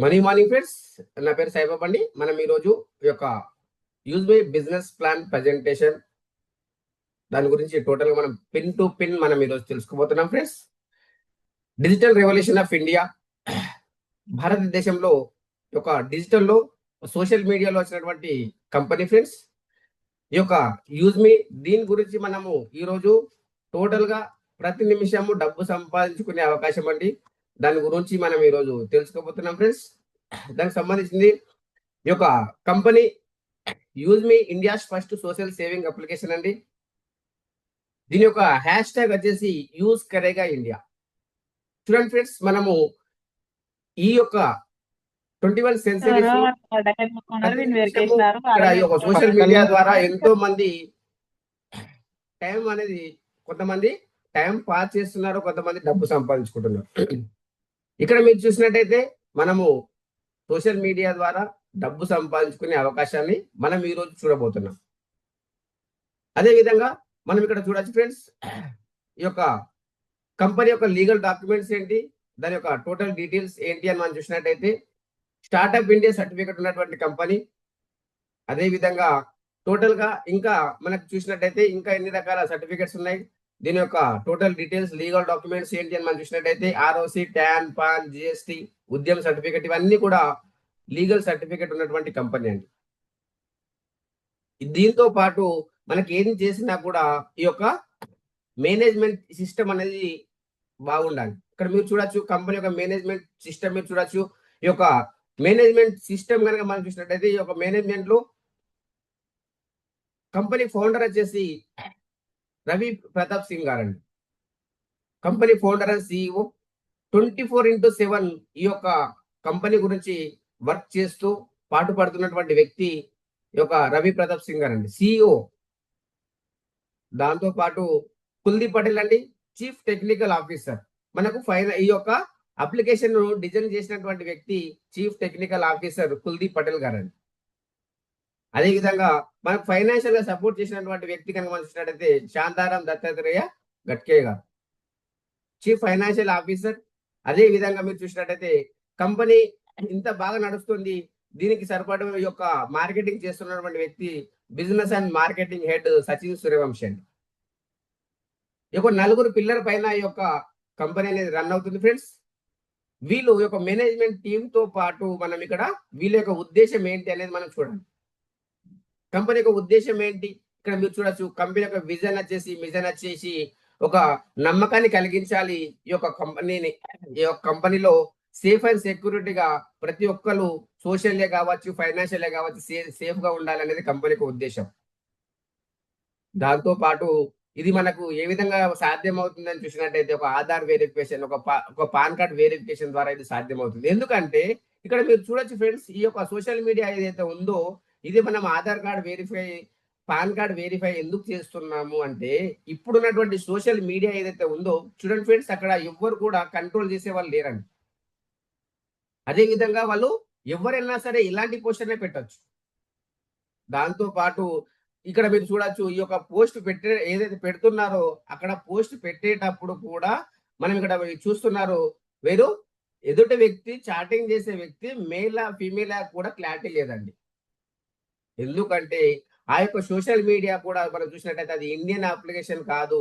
Morning friends, నా పేరు సాయిబాబా అండి. మనం ఈరోజు ఈ యొక్క use my business plan presentation దాని గురించి టోటల్ గా మనం పిన్ టు పిన్ మనం ఈరోజు తెలుసుకోబోతున్నాం friends. Digital revolution of India, భారతదేశంలో ఒక డిజిటల్లో సోషల్ మీడియాలో వచ్చినటువంటి కంపెనీ ఫ్రెండ్స్. ఈ యొక్క యూజ్ మీ దీని గురించి మనము ఈరోజు టోటల్ గా ప్రతి నిమిషము డబ్బు సంపాదించుకునే అవకాశం అండి. దాని గురించి మనం ఈరోజు తెలుసుకోబోతున్నాం ఫ్రెండ్స్. దానికి సంబంధించింది ఈ యొక్క కంపెనీ యూజ్ మీ India's first social saving application అండి. దీని యొక్క హ్యాష్ ట్యాగ్ వచ్చేసి యూజ్ కరేగా ఇండియా. చూడండి ఫ్రెండ్స్, మనము ఈ యొక్క 21 సెంచరీస్ సోషల్ మీడియా ద్వారా ఎంతో మంది టైం అనేది, కొంతమంది టైం పాస్ చేస్తున్నారు, కొంతమంది డబ్బు సంపాదించుకుంటున్నారు. ఇక్కడ మీరు చూసినట్టయితే మనము సోషల్ మీడియా ద్వారా డబ్బు సంపాదించుకునే అవకాశాన్ని మనం ఈ రోజు చూడబోతున్నాం. అదే విధంగా మనం ఇక్కడ చూడొచ్చు ఫ్రెండ్స్, ఈ యొక్క కంపెనీ యొక్క లీగల్ డాక్యుమెంట్స్ ఏంటి, దాని యొక్క టోటల్ డీటెయిల్స్ ఏంటి అని మనం చూసినట్టయితే స్టార్ట్అప్ ఇండియా సర్టిఫికేట్ ఉన్నటువంటి కంపెనీ. అదే విధంగా టోటల్ గా ఇంకా మనకు చూసినట్టయితే ఇంకా ఎన్ని రకాల సర్టిఫికేట్స్ ఉన్నాయి, దీని యొక్క టోటల్ డీటెయిల్స్ లీగల్ డాక్యుమెంట్స్ ఏంటి అని మనం చూసినట్టయితే ఆర్ఓసి, ట్యాన్, పాన్, జిఎస్టి, ఉద్యమ సర్టిఫికేట్, ఇవన్నీ కూడా లీగల్ సర్టిఫికేట్ ఉన్నటువంటి కంపెనీ అండి. దీంతో పాటు మనకి ఏం చేసినా కూడా ఈ యొక్క మేనేజ్మెంట్ సిస్టమ్ అనేది బాగుండాలి. ఇక్కడ మీరు చూడొచ్చు కంపెనీ యొక్క మేనేజ్మెంట్ సిస్టమ్ మీరు చూడొచ్చు. ఈ యొక్క మేనేజ్మెంట్ సిస్టమ్ కనుక మనం చూసినట్టయితే ఈ యొక్క మేనేజ్మెంట్ లో కంపెనీ ఫౌండర్ వచ్చేసి రవి ప్రతాప్ సింగ్ గారండి. Company founder and CEO. 24/7 ఈ యొక్క కంపెనీ గురించి వర్క్ చేస్తూ పాటుపడుతున్నటువంటి వ్యక్తి ఈ యొక్క రవి ప్రతాప్ సింగ్ గారండి, సిఇఓ. దాంతో పాటు కుల్దీప్ పటేల్ అండి, చీఫ్ టెక్నికల్ ఆఫీసర్. మనకు ఈ యొక్క అప్లికేషన్ డిజైన్ చేసినటువంటి వ్యక్తి chief technical officer Kuldeep Patel గారండి. అదే విధంగా మనకు ఫైనాన్షియల్ గా సపోర్ట్ చేసినటువంటి వ్యక్తి కనుక మనం చూసినట్టయితే శాంతారాం దత్తాత్రేయ గట్కే గారు, చీఫ్ ఫైనాన్షియల్ ఆఫీసర్. అదే విధంగా మీరు చూసినట్టయితే కంపెనీ ఇంత బాగా నడుస్తుంది, దీనికి సరిపడ ఈ యొక్క మార్కెటింగ్ చేస్తున్నటువంటి వ్యక్తి business and marketing head Sachin Suryavanshi అండి. ఈ యొక్క 4 పిల్లర్ పైన ఈ యొక్క కంపెనీ అనేది రన్ అవుతుంది ఫ్రెండ్స్. వీళ్ళు యొక్క మేనేజ్మెంట్ టీమ్ తో పాటు మనం ఇక్కడ వీళ్ళ యొక్క ఉద్దేశం ఏంటి అనేది మనం చూడండి. కంపెనీ యొక్క ఉద్దేశం ఏంటి ఇక్కడ మీరు చూడొచ్చు. కంపెనీ యొక్క మిషన్ వచ్చేసి ఒక నమ్మకాన్ని కలిగించాలి. ఈ యొక్క కంపెనీని, ఈ యొక్క కంపెనీలో సేఫ్ అండ్ సెక్యూరిటీగా ప్రతి ఒక్కరు సోషల్లే కావచ్చు, ఫైనాన్షియలే కావచ్చు, సేఫ్ గా ఉండాలనేది కంపెనీ యొక్క ఉద్దేశం. దాంతో పాటు ఇది మనకు ఏ విధంగా సాధ్యం అవుతుందని చూసినట్టయితే ఒక ఆధార్ వెరిఫికేషన్, ఒక పాన్ కార్డ్ వెరిఫికేషన్ ద్వారా ఇది సాధ్యమవుతుంది. ఎందుకంటే ఇక్కడ మీరు చూడొచ్చు ఫ్రెండ్స్, ఈ యొక్క సోషల్ మీడియా ఏదైతే ఉందో ఇది మనం Aadhaar card verify, pan card verify ఎందుకు చేస్తున్నాము అంటే ఇప్పుడున్నటువంటి సోషల్ మీడియా ఏదైతే ఉందో చూడండి ఫ్రెండ్స్, అక్కడ ఎవ్వరు కూడా కంట్రోల్ చేసే వాళ్ళు లేరండి. అదే విధంగా వాళ్ళు ఎవరైనా సరే ఇలాంటి పోస్టర్నే పెట్టచ్చు. దాంతో పాటు ఇక్కడ మీరు చూడొచ్చు, ఈ యొక్క పోస్ట్ ఏదైతే పెడుతున్నారో అక్కడ పోస్ట్ పెట్టేటప్పుడు కూడా మనం ఇక్కడ చూస్తున్నారు, వేరు ఎదుటి వ్యక్తి, చాటింగ్ చేసే వ్యక్తి మేలా ఫీమేలా కూడా క్లారిటీ లేదండి. ఎందుకంటే ఆ యొక్క సోషల్ మీడియా కూడా మనం చూసినట్టయితే అది ఇండియన్ అప్లికేషన్ కాదు.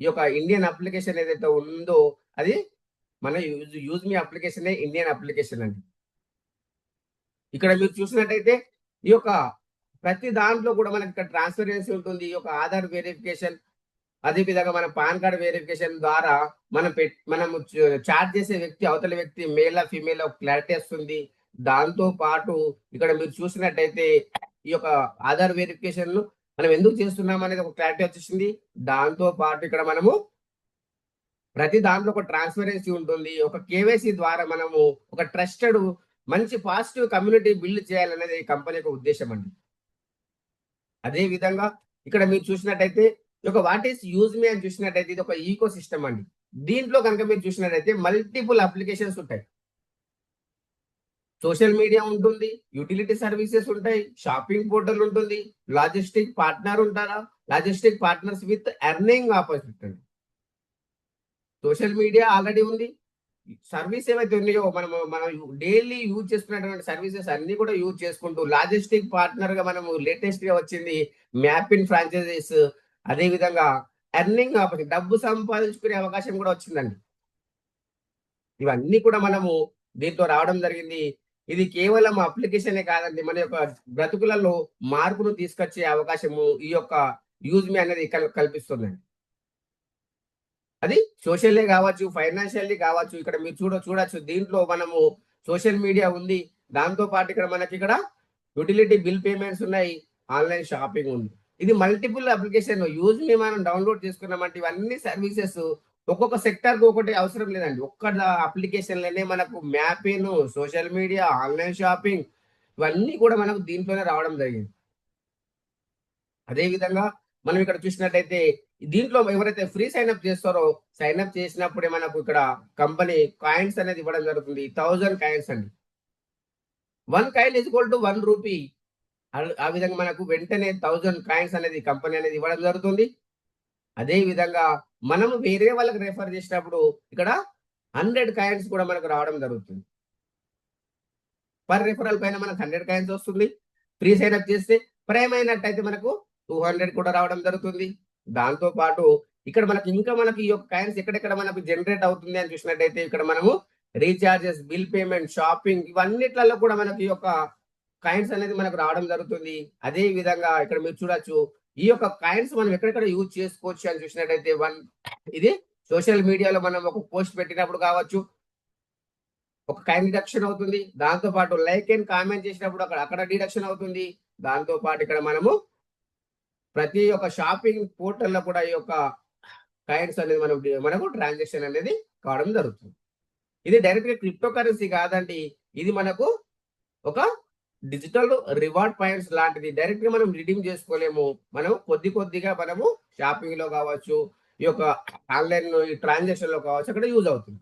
ఈ యొక్క ఇండియన్ అప్లికేషన్ ఏదైతే ఉందో అది మన యూజ్ మీ అప్లికేషన్ ఇండియన్ అప్లికేషన్ అండి. ఇక్కడ మీరు చూసినట్టయితే ఈ యొక్క ప్రతి దాంట్లో కూడా మనకి ఇక్కడ ట్రాన్స్పరెన్సీ ఉంటుంది. ఈ యొక్క ఆధార్ వెరిఫికేషన్, అదే విధంగా మన పాన్ కార్డ్ వెరిఫికేషన్ ద్వారా మనము చాట్ చేసే వ్యక్తి, అవతల వ్యక్తి మేలా ఫీమేల్ క్లారిటీ వస్తుంది. దాంతో పాటు ఇక్కడ మీరు చూసినట్టయితే ఈ యొక్క ఆధార్ వెరిఫికేషన్ మనం ఎందుకు చేస్తున్నాం అనేది ఒక క్లారిటీ వచ్చేసింది. దాంతో పాటు ఇక్కడ మనము ప్రతి దాంట్లో ఒక ట్రాన్స్పరెన్సీ ఉంటుంది. ఒక కేవైసీ ద్వారా మనము ఒక ట్రస్టెడ్ మంచి పాజిటివ్ కమ్యూనిటీ బిల్డ్ చేయాలనేది కంపెనీ యొక్క ఉద్దేశం అండి. అదే విధంగా ఇక్కడ మీరు చూసినట్టయితే ఒక వాట్ ఈస్ యూజ్ మీ అని చూసినట్టయితే ఇది ఒక ఈకో సిస్టమ్ అండి. దీంట్లో కనుక మీరు చూసినట్టయితే మల్టిపుల్ అప్లికేషన్స్ ఉంటాయి. సోషల్ మీడియా ఉంటుంది, యూటిలిటీ సర్వీసెస్ ఉంటాయి, షాపింగ్ పోర్టల్ ఉంటుంది, లాజిస్టిక్ పార్ట్నర్ ఉంటారా, logistic partners with earning opportunity. Social media already ఉంది, సర్వీస్ ఏవైతే ఉన్నాయో మనం డైలీ యూజ్ చేసుకునేటువంటి సర్వీసెస్ అన్ని కూడా యూజ్ చేసుకుంటూ లాజిస్టిక్ పార్ట్నర్ గా మనము లేటెస్ట్ గా వచ్చింది మ్యాప్ ఇన్ ఫ్రాంచైజీస్. అదే విధంగా ఎర్నింగ్ డబ్బు సంపాదించుకునే అవకాశం కూడా వచ్చిందండి. ఇవన్నీ కూడా మనము దీంట్లో రావడం జరిగింది. ఇది కేవలం అప్లికేషనే కాదండి. మన యొక్క బ్రతుకులలో మార్పును తీసుకొచ్చే అవకాశము ఈ యొక్క యూజ్ మీ అనేది కల్పిస్తుందండి. అది సోషల్లే కావచ్చు, ఫైనాన్షియల్లీ కావచ్చు. ఇక్కడ మీరు చూడొచ్చు. దీంట్లో మనము సోషల్ మీడియా ఉంది. దాంతో పాటు ఇక్కడ మనకిక్కడ యుటిలిటీ బిల్ పేమెంట్స్ ఉన్నాయి. ఆన్‌లైన్ షాపింగ్ ఉంది. ఇది మల్టిపుల్ అప్లికేషన్ యూజ్ మీ మనం డౌన్‌లోడ్ చేసుకున్నామంటే ఇవన్నీ సర్వీసెస్ ఒక్కొక్క సెక్టార్‌కి ఒకటి అవసరం లేదండి. ఒక్క అప్లికేషన్‌లోనే మనకు mapping, social media, online shopping ఇవన్నీ కూడా మనకు దీంట్లోనే రావడం జరిగింది. అదే విధంగా మనం ఇక్కడ చూసినట్టయితే దీంట్లో ఎవరైతే ఫ్రీ సైన్ అప్ చేస్తారో సైన్ అప్ చేసినప్పుడే మనకు ఇక్కడ కంపెనీ కాయిన్స్ అనేది ఇవ్వడం జరుగుతుంది. 1000 కాయిన్స్ అండి. 1 coin is equal to 1 rupee. ఆ విధంగా మనకు వెంటనే 1000 కాయిన్స్ అనేది కంపెనీ అనేది ఇవ్వడం జరుగుతుంది. అదే విధంగా మనము వేరే వాళ్ళకి రెఫర్ చేసినప్పుడు ఇక్కడ 100 కాయిన్స్ కూడా మనకు రావడం జరుగుతుంది. పర్ రెఫరల్ పైన మనకు 100 కాయిన్స్ వస్తుంది. ఫ్రీ సైన్ అప్ చేస్తే ప్రైమ్ అయినట్టయితే మనకు 200 కూడా రావడం జరుగుతుంది. దాంతో పాటు ఇక్కడ మనకి ఈ యొక్క కాయిన్స్ ఎక్కడెక్కడ మనకు జనరేట్ అవుతుంది అని చూసినట్టయితే ఇక్కడ మనము రీచార్జెస్, బిల్ పేమెంట్, షాపింగ్ ఇవన్నిట్లలో కూడా మనకి ఈ యొక్క కాయిన్స్ అనేది మనకు రావడం జరుగుతుంది. అదే విధంగా ఇక్కడ మీరు చూడొచ్చు. ఈ యొక్క కాయిన్స్ మనం ఎక్కడెక్కడ యూజ్ చేసుకోవచ్చు అని చూసినట్టయితే ఇది సోషల్ మీడియాలో మనం ఒక పోస్ట్ పెట్టినప్పుడు కావచ్చు, ఒక కాయిన్ డిడక్షన్ అవుతుంది. దాంతో పాటు లైక్ అండ్ కామెంట్ చేసినప్పుడు అక్కడ డిడక్షన్ అవుతుంది. దాంతో పాటు ఇక్కడ మనము ప్రతి ఒక్క షాపింగ్ పోర్టల్‌లో కూడా ఈ యొక్క కాయిన్స్ అనేది మనకు ట్రాన్సాక్షన్ అనేది కావడం జరుగుతుంది. ఇది డైరెక్ట్‌గా క్రిప్టో కరెన్సీ కాదండి. ఇది మనకు ఒక డిజిటల్ రివార్డ్ పాయింట్స్ లాంటిది. డైరెక్ట్‌గా మనం రిడీమ్ చేసుకోలేము. మనం కొద్దిగా మనము షాపింగ్‌లో కావచ్చు, ఈ యొక్క ఆన్‌లైన్ ఈ ట్రాన్సాక్షన్‌లో కావచ్చు అక్కడ యూజ్ అవుతుంది.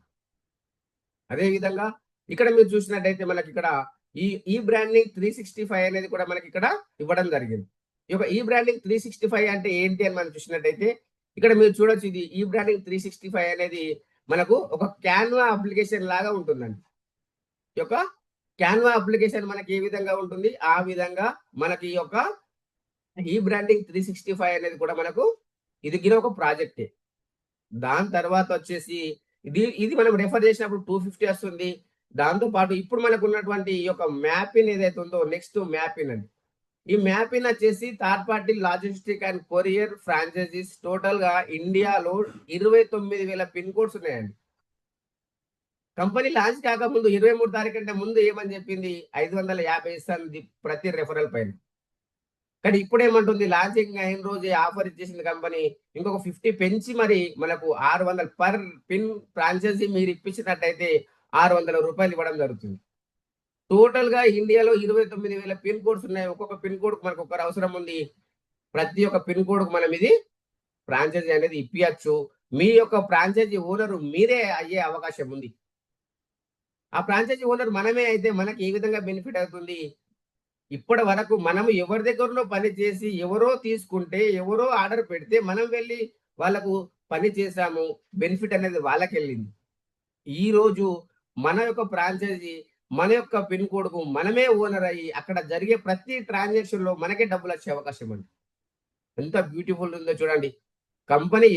అదే విధంగా ఇక్కడ మీరు చూసినట్టయితే మనకిక్కడ ఈ బ్రాండింగ్ 365 అనేది కూడా మనకిక్కడ ఇవ్వడం జరిగింది. ఈ యొక్క ఈ బ్రాండింగ్ 365 అంటే ఏంటి అని మనం చూసినట్టయితే ఇక్కడ మీరు చూడొచ్చు. ఇది ఈ బ్రాండింగ్ 365 అనేది మనకు ఒక క్యాన్వా అప్లికేషన్ లాగా ఉంటుందండి. ఈ యొక్క క్యాన్వా అప్లికేషన్ మనకి ఏ విధంగా ఉంటుంది ఆ విధంగా మనకి ఈ యొక్క ఈ బ్రాండింగ్ 365 అనేది కూడా మనకు ఇది ఒక ప్రాజెక్టే. దాని తర్వాత వచ్చేసి ఇది మనం రెఫర్ చేసినప్పుడు 250 వస్తుంది. దాంతో పాటు ఇప్పుడు మనకు ఉన్నటువంటి ఈ యొక్క మ్యాపిన్ ఏదైతే ఉందో నెక్స్ట్ మ్యాపిన్ అండి. ఈ మ్యాపిన్ వచ్చేసి third party logistic and courier franchisees total గా ఇండియాలో 29,000 పిన్ కోడ్స్ ఉన్నాయండి. కంపెనీ లాంచ్ కాకముందు 23 తారీఖు కంటే ముందు ఏమని చెప్పింది 550 ఇస్తుంది ప్రతి రెఫరల్ పైన. కానీ ఇప్పుడు ఏమంటుంది లాంచింగ్ అయిన రోజే ఆఫర్ ఇచ్చేసింది కంపెనీ. ఇంకొక 50 పెంచి మరి మనకు 600 పర్ పిన్ ఫ్రాంచైజీ మీరు ఇప్పించినట్టయితే 600 రూపాయలు ఇవ్వడం జరుగుతుంది. టోటల్ గా ఇండియాలో 29,000 పిన్ కోడ్స్ ఉన్నాయి. ఒక్కొక్క పిన్ కోడ్ మనకు ఒకరు అవసరం ఉంది. ప్రతి ఒక్క పిన్ కోడ్ మనం ఇది ఫ్రాంచైజీ అనేది ఇప్పియచ్చు. మీ యొక్క ఫ్రాంచైజీ ఓనర్ మీరే అయ్యే అవకాశం ఉంది. ఆ ఫ్రాంచైజీ ఓనర్ మనమే అయితే మనకి ఏ విధంగా బెనిఫిట్ అవుతుంది? ఇప్పటి వరకు మనం ఎవరి దగ్గరనో పని చేసి ఎవరో తీసుకుంటే, ఎవరో ఆర్డర్ పెడితే మనం వెళ్ళి వాళ్ళకు పని చేశాము. బెనిఫిట్ అనేది వాళ్ళకెళ్ళింది. ఈరోజు మన యొక్క ఫ్రాంచైజీ మన యొక్క పిన్ కోడ్‌కు మనమే ఓనర్ అయ్యి అక్కడ జరిగే ప్రతి ట్రాన్సాక్షన్‌లో మనకే డబ్బులొచ్చే అవకాశం ఉంది. ఎంత బ్యూటిఫుల్ ఉందో చూడండి. కంపెనీ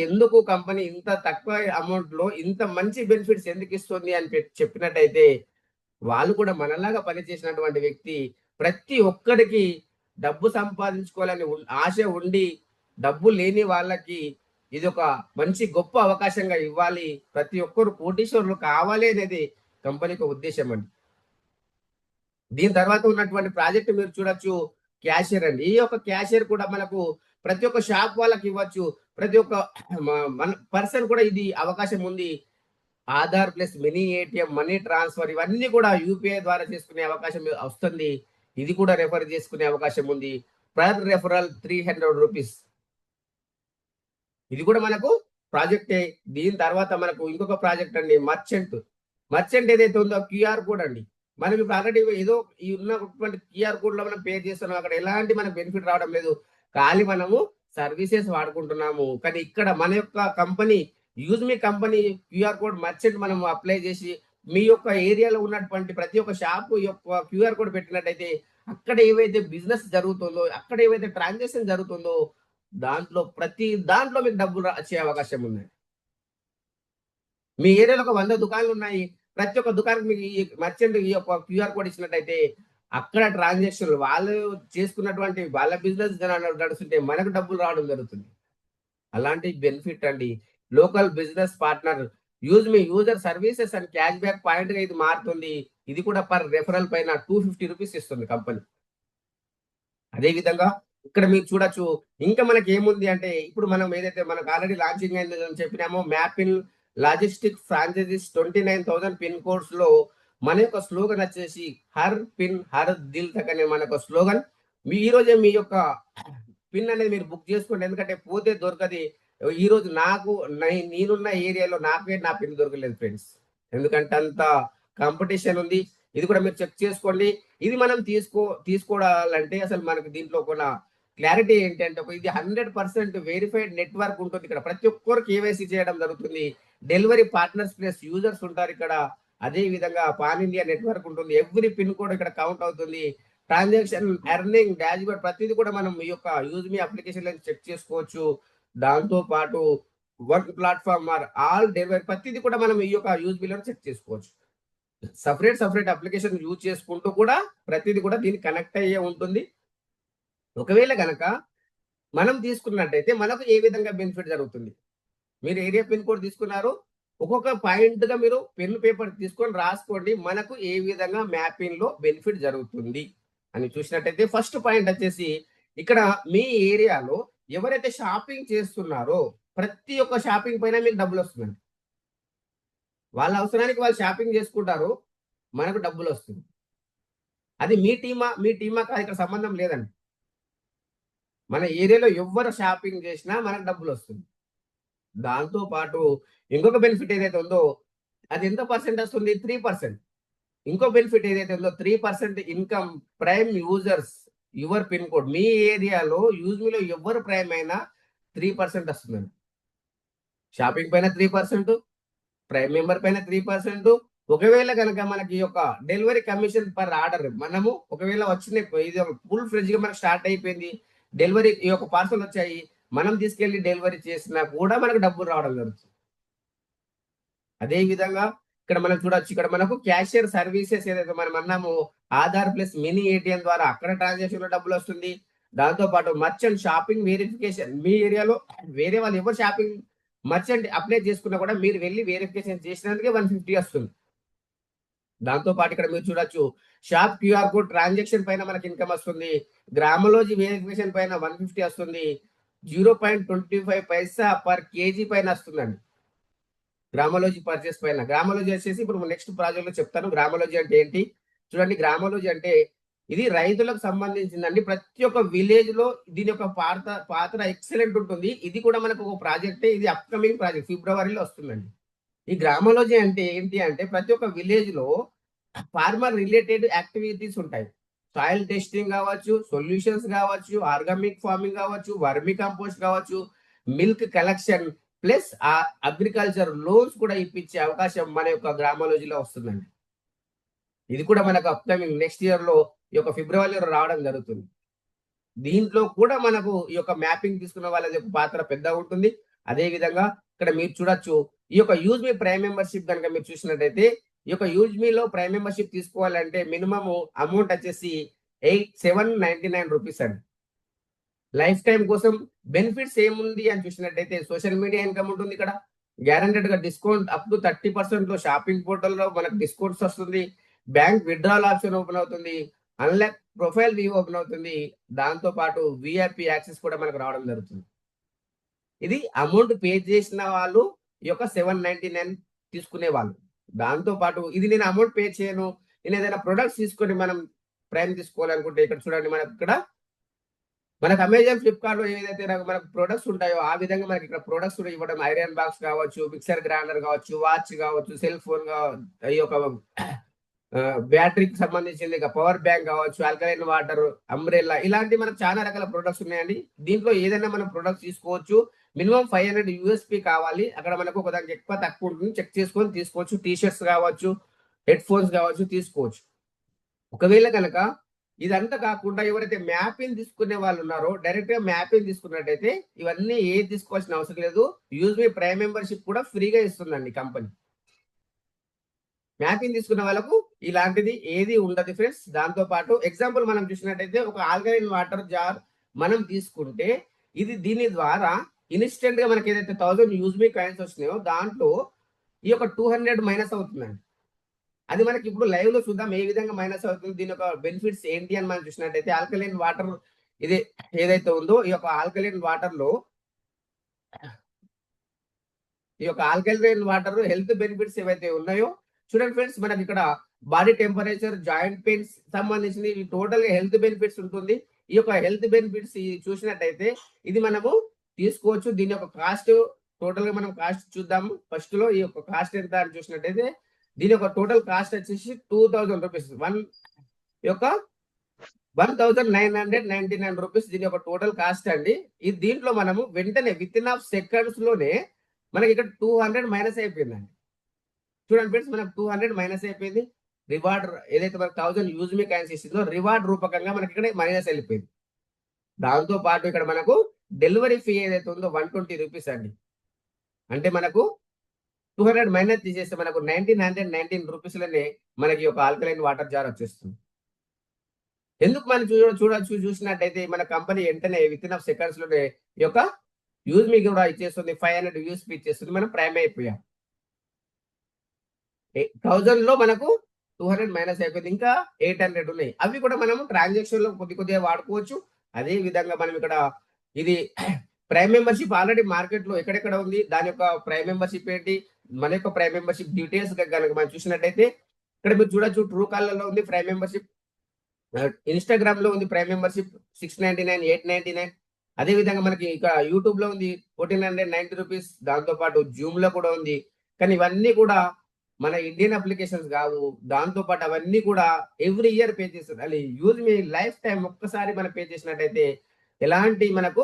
ఇంత తక్కువ అమౌంట్‌లో ఇంత మంచి బెనిఫిట్స్ ఎందుకు ఇస్తుంది అని చెప్పినట్టయితే వాళ్ళు కూడా మనలాగా పనిచేసినటువంటి వ్యక్తి ప్రతి ఒక్కరికి డబ్బు సంపాదించుకోవాలని ఆశ ఉండి డబ్బు లేని వాళ్ళకి ఇదొక మంచి గొప్ప అవకాశంగా ఇవ్వాలి. ప్రతి ఒక్కరు కోటీశ్వరులు కావాలి అనేది కంపెనీకి ఉద్దేశ్యం అండి. దీని తర్వాత ఉన్నటువంటి ప్రాజెక్ట్ మీరు చూడొచ్చు క్యాషియర్ అండి. ఈ యొక్క క్యాషియర్ కూడా మనకు ప్రతి ఒక్క షాప్ వాళ్ళకి ఇవ్వచ్చు. ప్రతి ఒక్క మన పర్సన్ కూడా ఇది అవకాశం ఉంది. Aadhaar plus mini ATM, money transfer ఇవన్నీ కూడా యూపీఐ ద్వారా చేసుకునే అవకాశం వస్తుంది. ఇది కూడా రెఫర్ చేసుకునే అవకాశం ఉంది. Per referral 300 rupees. ఇది కూడా మనకు ప్రాజెక్టే. దీని తర్వాత మనకు ఇంకొక ప్రాజెక్ట్ అండి మర్చెంట్ ఏదైతే ఉందో క్యూఆర్ కోడ్ అండి. మనం ఇప్పుడు ఆల్రెడీ ఏదో ఈ ఉన్నటువంటి క్యూఆర్ కోడ్ లో మనం పే చేస్తున్నాం. అక్కడ ఎలాంటి మనకు బెనిఫిట్ రావడం లేదు. ఖాళీ మనము సర్వీసెస్ వాడుకుంటున్నాము. కానీ ఇక్కడ మన యొక్క కంపెనీ యూజ్ మీ కంపెనీ క్యూఆర్ కోడ్ మర్చెంట్ మనం అప్లై చేసి మీ యొక్క ఏరియాలో ఉన్నటువంటి ప్రతి ఒక్క షాప్ యొక్క క్యూఆర్ కోడ్ పెట్టినట్టయితే అక్కడ ఏవైతే బిజినెస్ జరుగుతుందో, అక్కడ ఏవైతే ట్రాన్సాక్షన్ జరుగుతుందో దాంట్లో ప్రతి దాంట్లో మీకు డబ్బులు వచ్చే అవకాశం ఉంది. మీ ఏరియాలో ఒక 100 దుకాణాలున్నాయి. ప్రతి ఒక్క దుకాణానికి మీకు ఈ మర్చెంట్ ఈ యొక్క క్యూఆర్ కోడ్ ఇచ్చినట్టయితే అక్కడ ట్రాన్సాక్షన్‌లు వాళ్ళు చేసుకున్నటువంటి వాళ్ళ బిజినెస్ నడుస్తుంటే మనకు డబ్బులు రావడం జరుగుతుంది. అలాంటి బెనిఫిట్ అండి. Local business partner use me user services and cash back పాయింట్‌గా ఇది మారుతుంది. ఇది కూడా పర్ రెఫరల్ పైన ₹250 ఇస్తుంది కంపెనీ. అదే విధంగా ఇక్కడ మీరు చూడొచ్చు. ఇంకా మనకేముంది అంటే, ఇప్పుడు మనం ఏదైతే మనకు ఆల్రెడీ లాంచింగ్ అయిందని చెప్పినామో మ్యాపిన్ లాజిస్టిక్ ఫ్రాంచైజీస్ 29,000 పిన్ కోడ్స్‌లో మన యొక్క స్లోగన్ వచ్చేసి హర్ పిన్ హర్ దిల్ తక్ అనే మన యొక్క స్లోగన్. ఈరోజే మీ యొక్క పిన్ అనేది మీరు బుక్ చేసుకోండి. ఎందుకంటే పోతే దొరకది. ఈరోజు నాకు నేనున్న ఏరియాలో నాకే నా పిన్ దొరకలేదు ఫ్రెండ్స్. ఎందుకంటే అంత కాంపిటీషన్ ఉంది. ఇది కూడా మీరు చెక్ చేసుకోండి. ఇది మనం తీసుకోవాలంటే అసలు మనకు దీంట్లో కూడా క్లారిటీ ఏంటంటే ఇది 100% వెరిఫైడ్ నెట్వర్క్ ఉంటుంది ఇక్కడ. ప్రతి ఒక్కరు కేవైసీ చేయడం జరుగుతుంది. డెలివరీ పార్ట్నర్స్ ప్లస్ యూజర్స్ ఉంటారు ఇక్కడ. అదే విధంగా పాన్ ఇండియా నెట్వర్క్ ఉంటుంది. ఎవ్రీ పిన్ కోడ్ ఇక్కడ కౌంట్ అవుతుంది. ట్రాన్సాక్షన్, ఎర్నింగ్, డాష్‌బోర్డ్ ప్రతిది కూడా మనం ఈ యొక్క యూజ్ మీ అప్లికేషన్‌లో చెక్ చేసుకోవచ్చు. దాంతో పాటు work platform or all delivery ప్రతిది కూడా మనం ఈ యొక్క యూజ్ మీలో చెక్ చేసుకోవచ్చు. సెపరేట్ అప్లికేషన్ యూజ్ చేసుకుంటూ కూడా ప్రతిది కూడా దీనికి కనెక్ట్ అయ్యే ఉంటుంది. ఒకవేళ గనక మనం తీసుకున్నట్టయితే మనకు ఏ విధంగా బెనిఫిట్ జరుగుతుంది? మీరు ఏరియా పిన్ కోడ్ తీసుకున్నారు. ఒక్కొక్క పాయింట్‌గా మీరు పెన్, పేపర్ తీసుకొని రాసుకోండి. మనకు ఏ విధంగా మ్యాపింగ్‌లో బెనిఫిట్ జరుగుతుంది అని చూసినట్టయితే ఫస్ట్ పాయింట్ వచ్చేసి ఇక్కడ మీ ఏరియాలో ఎవరైతే షాపింగ్ చేస్తున్నారో ప్రతి ఒక్క షాపింగ్ పైన మీకు డబ్బులొస్తుందండి. వాళ్ళ అవసరానికి వాళ్ళు షాపింగ్ చేసుకుంటారు. మనకు డబ్బులొస్తుంది. అది మీ టీమా కాదు ఇక్కడ సంబంధం లేదండి. మన ఏరియాలో ఎవ్వరు షాపింగ్ చేసినా మనకు డబ్బులొస్తుంది. దాంతో పాటు ఇంకొక బెనిఫిట్ ఏదైతే ఉందో అది ఎంత పర్సెంట్ వస్తుంది? 3%. ఇంకో బెనిఫిట్ ఏదైతే ఉందో 3% income prime users your pin code. మీ ఏరియాలో యూజ్ మీలో ఎవ్వరు ప్రైమ్ అయినా 3% వస్తుందండి. షాపింగ్ పైన 3%, ప్రైమ్ మెంబర్ పైన 3%. ఒకవేళ గనక మనకి ఈ యొక్క డెలివరీ కమిషన్ పర్ ఆర్డర్ మనము ఒకవేళ ఇది ఫుల్ ఫ్లెడ్జ్‌గా మనకు స్టార్ట్ అయిపోయింది. డెలివరీ ఈ యొక్క పార్సెల్ వచ్చాయి. మనం తీసుకెళ్ళి డెలివరీ చేసినా కూడా మనకు డబ్బులు రావడం జరుగుతుంది. అదే విధంగా ఇక్కడ మనం చూడొచ్చు. ఇక్కడ మనకు క్యాషియర్ సర్వీసెస్ ఏదైతే మనం అన్నామో ఆధార్ ప్లస్ మినీ ఏటీఎం ద్వారా అక్కడ ట్రాన్సాక్షన్‌లో డబ్బులొస్తుంది. దాంతో పాటు మర్చెంట్ షాపింగ్ వెరిఫికేషన్ మీ ఏరియాలో వేరే వాళ్ళు ఎవరు షాపింగ్ మర్చెంట్ అప్లై చేసుకున్నా కూడా మీరు వెళ్లి వెరిఫికేషన్ చేసినందుకే 150 వస్తుంది. దాంతో పాటు ఇక్కడ మీరు చూడొచ్చు. షాప్ క్యూఆర్ కోడ్ ట్రాన్సాక్షన్ పైన మనకి ఇన్‌కమ్ వస్తుంది. గ్రామలోజీ వెరిఫికేషన్ పైన 150 వస్తుంది. 0.25 పైసా పర్ కేజీ పైన వస్తుందండి. గ్రామలోజీ పర్చేస్ పైన. గ్రామలోజీ వచ్చేసి ఇప్పుడు నెక్స్ట్ ప్రాజెక్ట్‌లో చెప్తాను. గ్రామలోజీ అంటే ఏంటి? చూడండి గ్రామలోజీ అంటే ఇది రైతులకు సంబంధించిందండి. ప్రతి ఒక్క విలేజ్‌లో దీని యొక్క పాత్ర ఎక్సలెంట్ ఉంటుంది. ఇది కూడా మనకు ఒక ప్రాజెక్టే. ఇది అప్‌కమింగ్ ప్రాజెక్ట్ ఫిబ్రవరిలో వస్తుందండి. ఈ గ్రామలోజీ అంటే ఏంటి అంటే ప్రతి ఒక్క విలేజ్‌లో ఫార్మర్ రిలేటెడ్ యాక్టివిటీస్ ఉంటాయి. సాయిల్ టెస్టింగ్ కావచ్చు, సొల్యూషన్స్ కావచ్చు, ఆర్గానిక్ ఫార్మింగ్ కావచ్చు, వర్మి కంపోస్ట్ కావచ్చు, milk collection plus agriculture loans కూడా ఇప్పించే అవకాశం మన యొక్క గ్రామాలజీలో వస్తుందండి. ఇది కూడా మనకు అప్కమింగ్ నెక్స్ట్ ఇయర్‌లో ఈ యొక్క ఫిబ్రవరిలో రావడం జరుగుతుంది. దీంట్లో కూడా మనకు ఈ యొక్క మ్యాపింగ్ తీసుకున్న వాళ్ళ యొక్క పాత్ర పెద్దగా ఉంటుంది. అదే విధంగా ఇక్కడ మీరు చూడొచ్చు. ఈ యొక్క యూజ్ మీ ప్రైమ్ మెంబర్‌షిప్ గనుక మీరు చూసినట్టయితే ఈ యొక్క యూజ్ మీలో ప్రైమ్ మెంబర్‌షిప్ తీసుకోవాలంటే మినిమమ్ అమౌంట్ వచ్చేసి ₹799 అండి. లైఫ్ టైమ్ కోసం బెనిఫిట్స్ ఏముంది అని చూసినట్టయితే సోషల్ మీడియా ఇన్‌కమ్ ఉంటుంది ఇక్కడ. గ్యారంటెడ్‌గా డిస్కౌంట్ అప్ టు 30% షాపింగ్ పోర్టల్‌లో మనకు డిస్కౌంట్స్ వస్తుంది. బ్యాంక్ విత్‌డ్రాయల్ ఆప్షన్ ఓపెన్ అవుతుంది. అన్‌లాక్ ప్రొఫైల్ వ్యూ ఓపెన్ అవుతుంది. దాంతో పాటు వీఐపీ యాక్సెస్ కూడా మనకు రావడం జరుగుతుంది. ఇది అమౌంట్ పే చేసిన వాళ్ళు ఈ యొక్క 799 తీసుకునే వాళ్ళు. దాంతో పాటు ఇది నేను అమౌంట్ పే చేయను. నేను ఏదైనా ప్రొడక్ట్స్ తీసుకొని మనం ప్రైమ్ తీసుకోవాలనుకుంటే ఇక్కడ చూడండి మనకు అమెజాన్, ఫ్లిప్‌కార్ట్‌లో ఏదైతే మనకు ప్రొడక్ట్స్ ఉంటాయో ఆ విధంగా మనకి ఇక్కడ ప్రొడక్ట్స్ కూడా ఇవ్వడం ఐరన్ బాక్స్ కావచ్చు, మిక్సర్ గ్రైండర్ కావచ్చు, వాచ్ కావచ్చు, సెల్ ఫోన్ ఈ యొక్క బ్యాటరీకి సంబంధించింది పవర్ బ్యాంక్ కావచ్చు, ఆల్కలైన్ వాటర్, అంబ్రెల్లా ఇలాంటి మనకు చాలా రకాల ప్రొడక్ట్స్ ఉన్నాయండి. దీంట్లో ఏదైనా మనం ప్రొడక్ట్స్ తీసుకోవచ్చు. మినిమం 500 యూఎస్పీ కావాలి. అక్కడ మనకు ఒక దానికి ఎక్కువ తక్కువ ఉంటుంది. చెక్ చేసుకొని తీసుకోవచ్చు. టీ షర్ట్స్ కావచ్చు, హెడ్ ఫోన్స్ కావచ్చు తీసుకోవచ్చు. ఒకవేళ కనుక ఇదంతా కాకుండా ఎవరైతే మ్యాపింగ్ తీసుకునే వాళ్ళు ఉన్నారో డైరెక్ట్ గా మ్యాపింగ్ తీసుకున్నట్టయితే ఇవన్నీ ఏది తీసుకోవాల్సిన అవసరం లేదు. యూజ్ మీ ప్రైమ్ మెంబర్షిప్ కూడా ఫ్రీగా ఇస్తుందండి కంపెనీ. మ్యాపింగ్ తీసుకున్న వాళ్ళకు ఇలాంటిది ఏది ఉండదు ఫ్రెండ్స్. దాంతో పాటు ఎగ్జాంపుల్ మనం చూసినట్టయితే ఒక ఆల్కలైన్ వాటర్ జార్ మనం తీసుకుంటే దీని ద్వారా ఇన్స్టెంట్ గా మనకి ఏదైతే 1000 యూజ్ మీ కాయిన్స్ వచ్చినాయో దాంట్లో ఈ యొక్క 200 మైనస్ అవుతుందండి. అది మనకి ఇప్పుడు లైవ్ లో చూద్దాం ఏ విధంగా మైనస్ అవుతుంది, దీని యొక్క బెనిఫిట్స్ ఏంటి అని మనం చూసినట్టయితే ఆల్కలైన్ వాటర్ ఇది ఏదైతే ఉందో ఈ యొక్క ఆల్కలైన్ వాటర్ లో ఈ యొక్క ఆల్కలైన్ వాటర్ హెల్త్ బెనిఫిట్స్ ఏవైతే ఉన్నాయో చూడండి ఫ్రెండ్స్, మనకి ఇక్కడ బాడీ టెంపరేచర్, జాయింట్ పెయిన్స్ సంబంధించిన టోటల్ గా హెల్త్ బెనిఫిట్స్ ఉంటుంది. ఈ యొక్క హెల్త్ బెనిఫిట్స్ చూసినట్టయితే ఇది మనము తీసుకోవచ్చు. దీని యొక్క కాస్ట్ టోటల్ గా మనం కాస్ట్ చూద్దాము. ఫస్ట్ లో ఈ యొక్క కాస్ట్ ఎంత అని చూసినట్టయితే దీని యొక్క టోటల్ కాస్ట్ వచ్చేసి 2000 రూపీస్. యొక్క 1999 రూపీస్ దీని యొక్క టోటల్ కాస్ట్ అండి. ఇది దీంట్లో మనము వెంటనే విత్ ఇన్ ఆఫ్ సెకండ్స్ లోనే మనకి ఇక్కడ 200 మైనస్ అయిపోయిందండి. చూడండి ఫ్రెండ్స్, మనకు 200 మైనస్ అయిపోయింది. రివార్డ్ ఏదైతే మనకు 1000 యూజ్ మీ కాయిన్స్ ఇస్తుందో రివార్డ్ రూపకంగా మనకి ఇక్కడ మైనస్ వెళ్ళిపోయింది. దాంతో పాటు ఇక్కడ మనకు డెలివరీ ఫీ ఏదైతే ఉందో 120 రూపీస్ అండి. అంటే మనకు 200 మైనస్ తీసేస్తే మనకు 1919 రూపీస్లోనే మనకి ఒక ఆల్కలైన్ వాటర్ జార్ వచ్చేస్తుంది. ఎందుకు మనం చూసినట్టయితే మన కంపెనీ వెంటనే విత్ ఇన్ ఆఫ్ సెకండ్స్ లోనే ఈ యొక్క యూజ్ మీ కూడా ఇచ్చేస్తుంది. 500 యూఎస్పీ ఇచ్చేస్తుంది. మనం ప్రైమ్ అయిపోయాం. 1000 లో మనకు 200 మైనస్ అయిపోయింది. ఇంకా 800 ఉన్నాయి. అవి కూడా మనం ట్రాన్సాక్షన్ లో కొద్దిగా వాడుకోవచ్చు. అదే విధంగా మనం ఇక్కడ ఇది ప్రైమ్ మెంబర్షిప్ ఆల్రెడీ మార్కెట్ లో ఎక్కడెక్కడ ఉంది, దాని యొక్క ప్రైమ్ మెంబర్షిప్ ఏంటి, మన యొక్క ప్రైమ్ మెంబర్షిప్ డీటెయిల్స్ కనుక మనం చూసినట్టయితే ఇక్కడ మీరు చూడొచ్చు. ట్రూ కాలర్ లో ఉంది ప్రైమ్ మెంబర్షిప్, ఇన్స్టాగ్రామ్ లో ఉంది ప్రైమ్ మెంబర్షిప్ 699, 899. అదే విధంగా మనకి ఇక యూట్యూబ్ లో ఉంది 1490 రూపీస్. దాంతో పాటు జూమ్ లో కూడా ఉంది. కానీ ఇవన్నీ కూడా మన ఇండియన్ అప్లికేషన్స్ కావు. దాంతో పాటు అవన్నీ కూడా ఎవ్రీ ఇయర్ పే చేస్తారు. అది యూజ్ మీ లైఫ్ టైం ఒక్కసారి మనం పే చేసినట్టయితే ఎలాంటి మనకు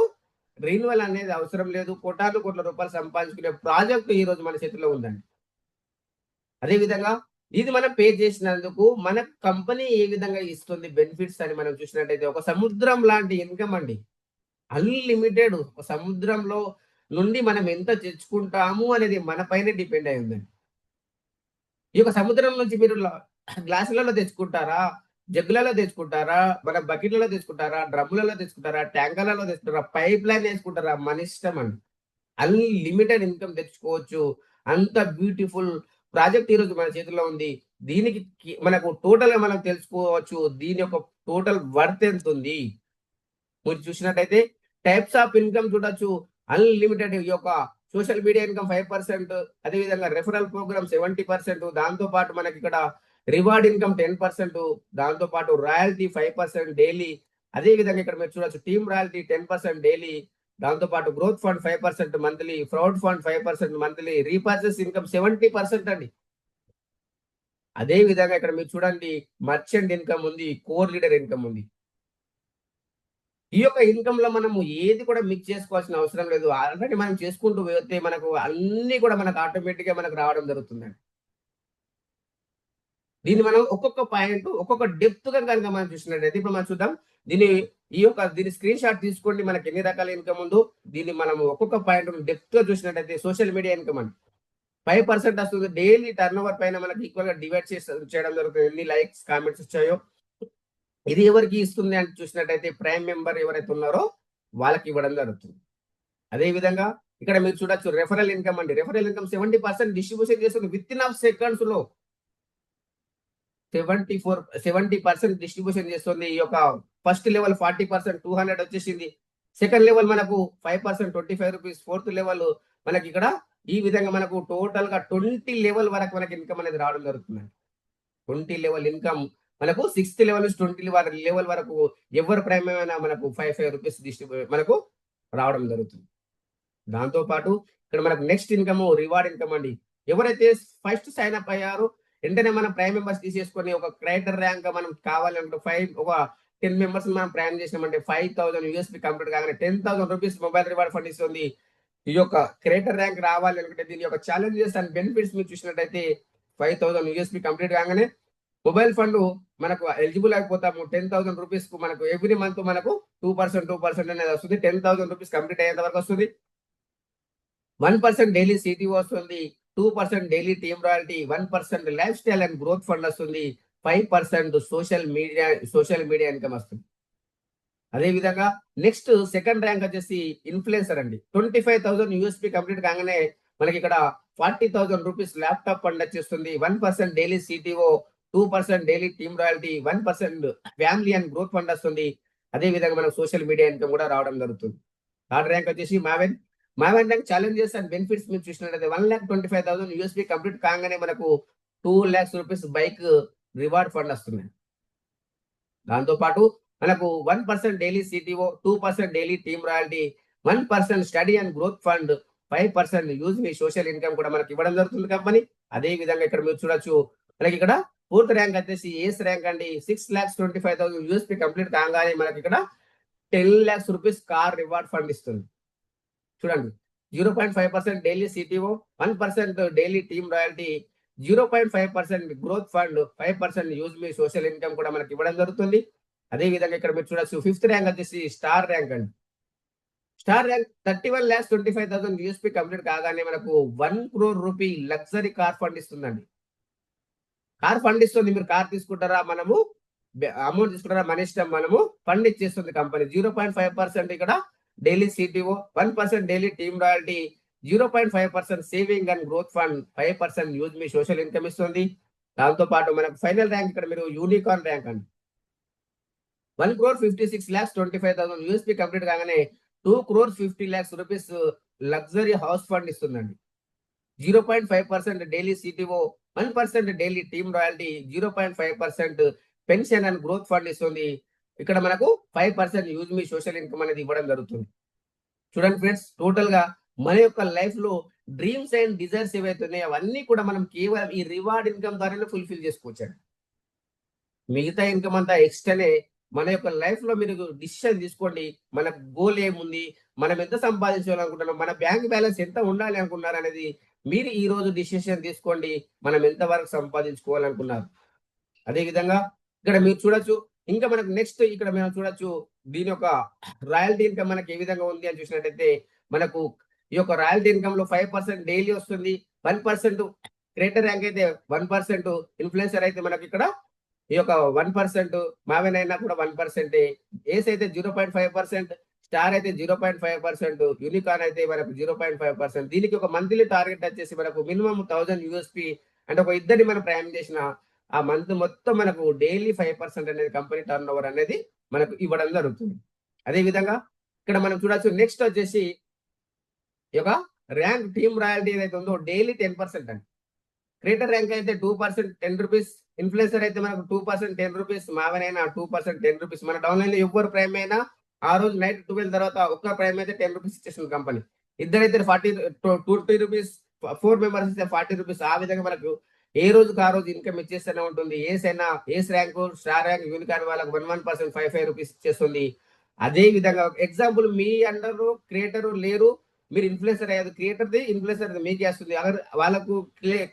రీన్యువల్ అనేది అవసరం లేదు. కోట్ల రూపాయలు సంపాదించుకునే ప్రాజెక్ట్ ఈ రోజు మన చేతిలో ఉందండి. అదే విధంగా ఇది మనం పే చేసినందుకు మన కంపెనీ ఏ విధంగా ఇస్తుంది బెనిఫిట్స్ అని మనం చూసినట్టయితే ఒక సముద్రం లాంటి ఇన్కమ్ అండి. అన్లిమిటెడ్. ఒక సముద్రంలో నుండి మనం ఎంత తెచ్చుకుంటాము అనేది మన పైన డిపెండ్ అయి ఉందండి. ఈ యొక్క సముద్రం నుంచి మీరు గ్లాసులలో తెచ్చుకుంటారా, జగ్గులలో తెచ్చుకుంటారా, మన బకెట్లలో తెచ్చుకుంటారా, డ్రమ్ములలో తెచ్చుకుంటారా, ట్యాంకర్లలో తెచ్చుకుంటారా, పైప్ లైన్ వేసుకుంటారా, మన ఇష్టం అండి. అన్లిమిటెడ్ ఇన్కమ్ తెచ్చుకోవచ్చు. అంత బ్యూటిఫుల్ ప్రాజెక్ట్ ఈరోజు మన చేతిలో ఉంది. దీనికి మనకు టోటల్ గా మనం తెలుసుకోవచ్చు దీని యొక్క టోటల్ వర్త్ ఎంత ఉంది. మీరు చూసినట్టయితే టైప్స్ ఆఫ్ ఇన్కమ్ చూడొచ్చు. అన్లిమిటెడ్ ఈ యొక్క సోషల్ మీడియా ఇన్కమ్ 5%, అదేవిధంగా రెఫరల్ ప్రోగ్రామ్ 70%, దాంతో పాటు మనకి ఇక్కడ రివార్డ్ ఇన్కమ్ 10%, దాంతో పాటు రాయల్టీ 5% డైలీ. అదే విధంగా ఇక్కడ మీరు చూడొచ్చు టీమ్ రాయల్టీ 10% డైలీ, దాంతో పాటు growth fund 5% monthly, proud fund 5% monthly, repurchase income 70% అండి. అదే విధంగా ఇక్కడ మీరు చూడండి మర్చెంట్ ఇన్కమ్ ఉంది, కోర్ లీడర్ ఇన్కమ్ ఉంది. ఈ యొక్క ఇన్కమ్ లో మనము ఏది కూడా మిక్స్ చేసుకోవాల్సిన అవసరం లేదు. ఆల్రెడీ మనం చేసుకుంటూ పోతే మనకు అన్ని కూడా మనకు ఆటోమేటిక్ గా మనకు రావడం జరుగుతుందండి. దీన్ని మనం ఒక్కొక్క పాయింట్ ఒక్కొక్క డెప్త్ గా కనుక మనం చూసినట్టయితే ఇప్పుడు మనం చూద్దాం. దీని స్క్రీన్ షాట్ తీసుకోండి. మనకి ఎన్ని రకాల ఇన్కమ్ ఉందో దీన్ని మనం ఒక్కొక్క పాయింట్ డెప్త్ గా చూసినట్టయితే సోషల్ మీడియా ఇన్కమ్ అండి 5% వస్తుంది. డైలీ టర్న్ ఓవర్ పైన మనకి ఈక్వల్ గా డివైడ్ చేయడం జరుగుతుంది. ఎన్ని లైక్స్ కామెంట్స్ వచ్చాయో ఇది ఎవరికి ఇస్తుంది అని చూసినట్టయితే ప్రైమ్ మెంబర్ ఎవరైతే ఉన్నారో వాళ్ళకి ఇవ్వడం జరుగుతుంది. అదే విధంగా ఇక్కడ మీరు చూడొచ్చు రెఫరల్ ఇన్కమ్ అండి. రెఫరల్ ఇన్కమ్ 70% డిస్ట్రిబ్యూషన్ చేస్తుంది. విత్ ఇన్ ఆఫ్ సెకండ్స్ లో 70% డిస్ట్రిబ్యూషన్ చేస్తుంది. ఈ యొక్క ఫస్ట్ లెవెల్ 40% 200 వచ్చేసింది. సెకండ్ లెవెల్ మనకు 5% 25 రూపీస్. ఫోర్త్ లెవెల్ మనకి ఇక్కడ ఈ విధంగా మనకు టోటల్ గా 20 లెవెల్ వరకు మనకి ఇన్కమ్ అనేది రావడం జరుగుతుంది. 20 లెవెల్ ఇన్కమ్ మనకు 6th లెవెల్ నుంచి 20 లెవెల్ వరకు ఎవరు ప్రైమ్ అయినా మనకు 5 రూపీస్ మనకు రావడం జరుగుతుంది. దాంతో పాటు ఇక్కడ మనకు నెక్స్ట్ ఇన్కమ్ రివార్డ్ ఇన్కమ్ అండి. ఎవరైతే ఫస్ట్ సైన్ అప్ అయ్యారో వెంటనే మనం ప్రైమ్ మెంబర్స్ తీసేసుకొని ఒక క్రైటర్ ర్యాంక్ మనం కావాలంటే 10 మెంబర్స్ మనం ప్రైమ్ చేసినామంటే 5000 యూఎస్పీ కంప్లీట్ కాగానే 10,000 రూపీస్ మొబైల్ రివార్డ్ ఫండ్ ఇస్తుంది. ఈ యొక్క క్రియేటర్ ర్యాంక్ రావాలి అనుకుంటే దీని యొక్క ఛాలెంజెస్ అండ్ బెనిఫిట్స్ మీరు చూసినట్టయితే 5000 యూఎస్పీ కంప్లీట్ కాగానే మొబైల్ ఫండ్ మనకు ఎలిజిబుల్ అయిపోతాము. 10,000 రూపీస్ కు మనకు ఎవ్రీ మంత్ మనకు 2% అనేది వస్తుంది. 10,000 రూపీస్ కంప్లీట్ అయ్యేంత వరకు వస్తుంది. 1% డైలీ సిటీఓ వస్తుంది. 2% daily team royalty, 1% life style and growth fund వస్తుంది. 5% సోషల్ మీడియా ఇన్కమ్ వస్తుంది. అదే విధంగా నెక్స్ట్ సెకండ్ ర్యాంక్ వచ్చేసి ఇన్ఫ్లుయెన్సర్ అండి. 25,000 యూఎస్పీ కంప్లీట్ కాగానే మనకి ఇక్కడ 40,000 రూపీస్ ల్యాప్టాప్ ఫండ్ వచ్చేస్తుంది. 1% daily CTO, 2% daily team royalty, 1% family and growth fund వస్తుంది. అదే విధంగా మనకు సోషల్ మీడియా ఇన్కమ్ కూడా రావడం జరుగుతుంది. థర్డ్ ర్యాంక్ వచ్చేసి Maven rank challenges and benefits మీరు చూసినట్లయితే 1,25,000 యూఎస్పీ కంప్లీట్ కాగానే మనకు 2 lakhs rupees bike reward fund వస్తుంది. దాంతో పాటు మనకు 1% daily CTO, 2% daily team royalty, 1% study and growth fund, 5% use మీ సోషల్ ఇన్కమ్ కూడా మనకి ఇవ్వడం జరుగుతుంది కంపెనీ. అదే విధంగా ఇక్కడ మీరు చూడొచ్చు మనకి ఇక్కడ ఫోర్త్ ర్యాంక్ వచ్చేసి ఏస్ ర్యాంక్ అండి. 6,25,000 యూఎస్పీ కంప్లీట్ కాగానే మనకి ఇక్కడ 10 lakhs rupees car reward fund ఇస్తుంది. చూడండి 0.5% daily CTO, 1% daily team royalty, 0.5% growth fund, 5% use మీ సోషల్ ఇన్కమ్ కూడా మనకి ఇవ్వడం జరుగుతుంది. అదే విధంగా ఇక్కడ మీరు చూడొచ్చు ఫిఫ్త్ ర్యాంక్ వచ్చేసి స్టార్ ర్యాంక్ అండి. స్టార్ ర్యాంక్ 31,25,000 యూఎస్పీ కంప్లీట్ కాగానే మనకు 1 crore rupee luxury car fund ఇస్తుందండి. కార్ ఫండ్ ఇస్తుంది. మీరు కార్ తీసుకుంటారా, మనము అమౌంట్ తీసుకుంటారా, మన ఇష్టం. మనము ఫండ్ ఇచ్చేస్తుంది కంపెనీ. 0.5% ఇక్కడ daily CTO, 1% daily team royalty, 0.5% saving and growth fund, 5% use మీ సోషల్ ఇన్కమ్ ఇస్తుంది. దాంతో పాటు మనకు ఫైనల్ ర్యాంక్ ఇక్కడ మీరు యూనికార్న్ ర్యాంక్ అండి. 1,56,25,000 యూఎస్పీ కంప్లీట్ కాగానే 2,50,00,000 రూపీస్ లగ్జరీ హౌస్ ఫండ్ ఇస్తుందండి. 0.5% daily CTO, 1% daily team royalty, 0.5% pension and growth fund ఇస్తుంది. ఇక్కడ మనకు 5% యూజ్ మీ సోషల్ ఇన్కమ్ అనేది ఇవ్వడం జరుగుతుంది. చూడండి ఫ్రెండ్స్, టోటల్ గా మన యొక్క లైఫ్ లో డ్రీమ్స్ అండ్ డిజైర్స్ ఏవైతే ఉన్నాయో అవన్నీ కూడా మనం కేవలం ఈ రివార్డ్ ఇన్కమ్ ద్వారానే ఫుల్ఫిల్ చేసుకోవచ్చు. మిగతా ఇన్కమ్ అంతా ఎక్స్ట్రానే. మన యొక్క లైఫ్ లో మీరు డిసిషన్ తీసుకోండి. మన గోల్ ఏముంది, మనం ఎంత సంపాదించాలనుకుంటున్నాం, మన బ్యాంక్ బ్యాలెన్స్ ఎంత ఉండాలి అనుకున్నారు అనేది మీరు ఈ రోజు డిసిషన్ తీసుకోండి. మనం ఎంత వరకు సంపాదించుకోవాలనుకున్నారు. అదే విధంగా ఇక్కడ మీరు చూడొచ్చు. ఇంకా మనకు నెక్స్ట్ ఇక్కడ మనం చూడొచ్చు దీని యొక్క రాయల్టీ ఇన్కమ్ మనకి ఏ విధంగా ఉంది అని చూసినట్టయితే మనకు ఈ యొక్క రాయల్టీ ఇన్కమ్ లో 5% డైలీ వస్తుంది. 1% క్రియేటర్ ర్యాంక్ అయితే 1%, ఇన్ఫ్లుయెన్సర్ అయితే మనకి ఇక్కడ ఈ యొక్క 1%, మావెన్ అయినా కూడా 1%, ఏస్ అయితే 0.5%, స్టార్ అయితే 0.5%, యూనికార్న్ అయితే మనకు 0.5%. దీనికి ఒక మంత్లీ టార్గెట్ వచ్చేసి మనకు మినిమం 1000 యూఎస్పీ అంటే ఒక ఇద్దరిని మనం ప్రయాణం చేసిన ఆ మంత్ మొత్తం మనకు డైలీ 5% అనేది కంపెనీ టర్న్ ఓవర్ అనేది మనకు ఇవ్వడం జరుగుతుంది. అదే విధంగా ఇక్కడ మనం చూడొచ్చు నెక్స్ట్ వచ్చేసి ఈ యొక్క ర్యాంక్ టీమ్ రాయల్టీ ఏదైతే ఉందో డైలీ 10% అండి. క్రియేటర్ ర్యాంక్ అయితే 2% 10 రూపీస్, ఇన్ఫ్లుయెన్సర్ అయితే మనకు 2% 10 రూపీస్, మావెన్ అయినా 2% 10 రూపీస్. మన డౌన్లైన్ లో ఎవ్వరు ప్రైమ్ అయినా ఆ రోజు నైట్ 12 తర్వాత ఒక్క ప్రైమ్ అయితే 10 రూపీస్ ఇచ్చేస్తుంది కంపెనీ. ఇద్దరైతే 20 రూపీస్, 4 మెంబర్స్ అయితే 40 రూపీస్. ఆ విధంగా మనకు ఏ రోజుకి ఆ రోజు ఇన్కమ్ ఇచ్చేస్తూనే ఉంటుంది. ఏస్ ర్యాంక్, స్టార్ ర్యాంక్, యూనికార్న్ వాళ్ళకు 1% 5 రూపీస్ ఇచ్చేస్తుంది. అదే విధంగా ఎగ్జాంపుల్ మీ అండర్ క్రియేటర్ లేరు, మీరు ఇన్ఫ్లుయెన్సర్ అయ్యేది, క్రియేటర్ది ఇన్ఫ్లుయెన్సర్ మీకు వస్తుంది. అगर వాళ్ళకు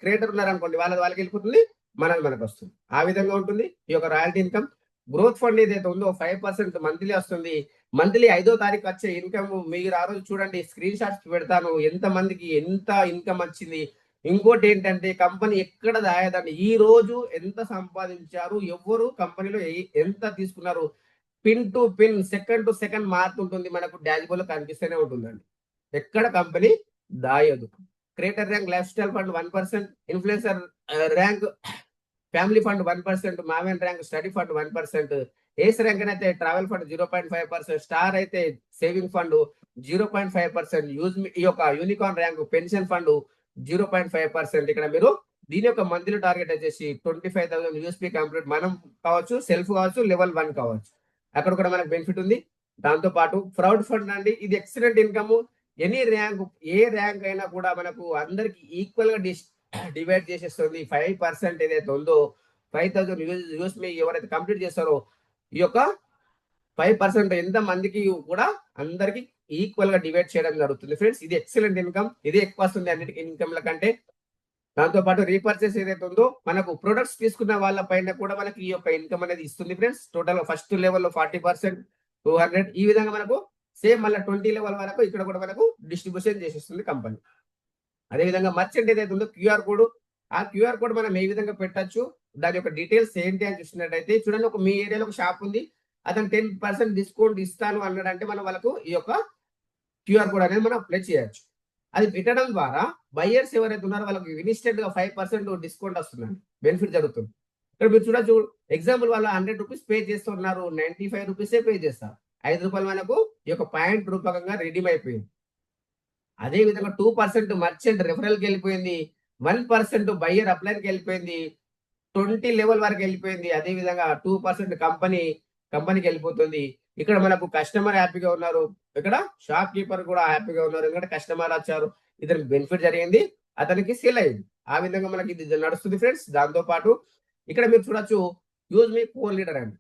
క్రియేటర్ ఉన్నారనుకోండి, వాళ్ళకి వెళ్ళిపోతుంది, మనకు వస్తుంది. ఆ విధంగా ఉంటుంది ఈ యొక్క రాయల్టీ ఇన్కమ్. గ్రోత్ ఫండ్ ఏదైతే ఉందో 5% మంత్లీ వస్తుంది. మంత్లీ 5వ తారీఖు వచ్చే ఇన్కమ్ మీరు ఆ రోజు చూడండి, స్క్రీన్ షాట్స్ పెడతాను ఎంత మందికి ఎంత ఇన్కమ్ వచ్చింది. ఇంకోటి ఏంటంటే కంపెనీ ఎక్కడ దాయదండి. ఈ రోజు ఎంత సంపాదించారు, ఎవరు కంపెనీలో ఎంత తీసుకున్నారు, pin to pin, second to second మారుతుంటుంది. మనకు డాష్ బోర్డ్ లో కనిపిస్తూనే ఉంటుందండి. ఎక్కడ కంపెనీ దాయదు. Creator rank lifestyle fund 1%, influencer rank family fund 1%, maven rank study fund 1%, ace rank అయితే ట్రావెల్ ఫండ్ 0.5%, స్టార్ అయితే సేవింగ్ ఫండ్ 0.5%, ఈ యొక్క యూనికార్న్ ర్యాంక్ పెన్షన్ ఫండ్ 0.5%. ఇక్కడ మీరు దీని యొక్క మంత్లీ టార్గెట్ వచ్చేసి 25,000 యూఎస్పీ కంప్లీట్. మనం కావచ్చు, సెల్ఫ్ కావచ్చు, లెవెల్ 1 కావచ్చు, అక్కడ కూడా మనకు బెనిఫిట్ ఉంది. దాంతో పాటు ఫ్రౌడ్ ఫండ్ అండి, ఇది ఎక్సలెంట్ ఇన్కమ్. ఎనీ ర్యాంక్, ఏ ర్యాంక్ అయినా కూడా మనకు అందరికి ఈక్వల్ గా డివైడ్ చేసేస్తుంది. 5% ఏదైతే ఉందో 5,000 యూఎస్పీ ఎవరైతే కంప్లీట్ చేస్తారో ఈ యొక్క 5% ఎంత మందికి కూడా అందరికి ఈక్వల్ గా డివైడ్ చేయడం జరుగుతుంది ఫ్రెండ్స్. ఇది ఎక్సలెంట్ ఇన్కమ్, ఇది ఎక్కువ వస్తుంది అన్నిటికీ ఇన్కమ్ల కంటే. దాంతో పాటు రీపర్చేస్ ఏదైతే ఉందో మనకు ప్రొడక్ట్స్ తీసుకున్న వాళ్ళ పైన కూడా మనకి ఈ యొక్క ఇన్కమ్ అనేది ఇస్తుంది ఫ్రెండ్స్. టోటల్ ఫస్ట్ లెవెల్లో 40%, 200 ఈ విధంగా మనకు సేమ్ మళ్ళీ 20 లెవెల్ వరకు ఇక్కడ కూడా మనకు డిస్ట్రిబ్యూషన్ చేసేస్తుంది కంపెనీ. అదేవిధంగా మర్చెంట్ ఏదైతే ఉందో క్యూఆర్ కోడ్, ఆ క్యూఆర్ కోడ్ మనం ఏ విధంగా పెట్టచ్చు, దాని యొక్క డీటెయిల్స్ ఏంటి అని చూసినట్టయితే చూడండి, మీ ఏరియాలో ఒక షాప్ ఉంది, అతను 10% డిస్కౌంట్ ఇస్తాను అన్నాడంటే మనం వాళ్ళకు ఈ యొక్క క్యూఆర్ కోడ్ అనేది మనం అప్లై చేయొచ్చు. అది పెట్టడం ద్వారా బయ్యర్స్ ఎవరైతే ఉన్నారో వాళ్ళకి ఇన్స్టెంట్ గా 5% డిస్కౌంట్ వస్తుందండి, బెనిఫిట్ జరుగుతుంది. ఇక్కడ మీరు చూడొచ్చు, ఎగ్జాంపుల్ వాళ్ళు 100 రూపీస్ పే చేస్తున్నారు, 95 రూపీసే పే చేస్తారు. 5 రూపాయలు మనకు ఈ యొక్క పాయింట్ రూపకంగా రెడీమ్ అయిపోయింది. అదే విధంగా 2% మర్చెంట్ రిఫరల్కి వెళ్ళిపోయింది, 1% బయ్యర్ అప్లైకి వెళ్ళిపోయింది, 20 లెవెల్ వరకు వెళ్ళిపోయింది. అదే విధంగా 2% కంపెనీకి వెళ్ళిపోతుంది. ఇక్కడ మనకు కస్టమర్ హ్యాపీగా ఉన్నారు, ఇక్కడ షాప్ కీపర్ కూడా హ్యాపీగా ఉన్నారు. ఎందుకంటే కస్టమర్ వచ్చారు, ఇతనికి బెనిఫిట్ జరిగింది, అతనికి సేల్ అయింది. ఆ విధంగా మనకి ఇది నడుస్తుంది ఫ్రెండ్స్. దాంతో పాటు ఇక్కడ మీరు చూడొచ్చు, యూజ్ మీ కోర్ లీడర్ అండి.